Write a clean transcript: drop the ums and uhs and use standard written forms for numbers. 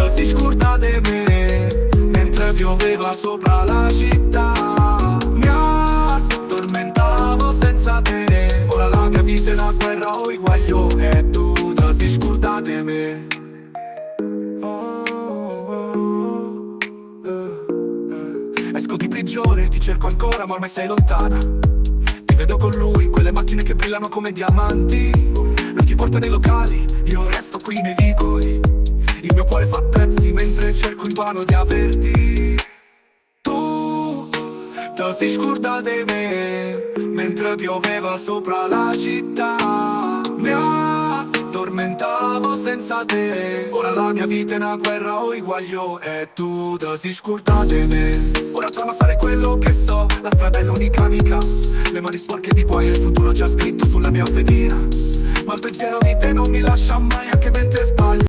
si scorda di me mentre pioveva sopra la città. Mi addormentavo senza te, ora la mia vita è una guerra o guaglione e tu si scorda di me. Esco di prigione, ti cerco ancora ma ormai sei lontana. Ti vedo con lui, quelle macchine che brillano come diamanti. Lui ti porta nei locali, io resto qui nei vicoli. Il mio cuore fa pezzi mentre cerco invano di averti. Tu si scorda di me mentre pioveva sopra la città. Mi addormentavo senza te, ora la mia vita è una guerra o guaglio e tu si scorda di me. Ora torno a fare quello che so, la strada è l'unica amica. Le mani sporche di poi e il futuro già scritto sulla mia fedina. Ma il pensiero di te non mi lascia mai anche mentre sbaglio.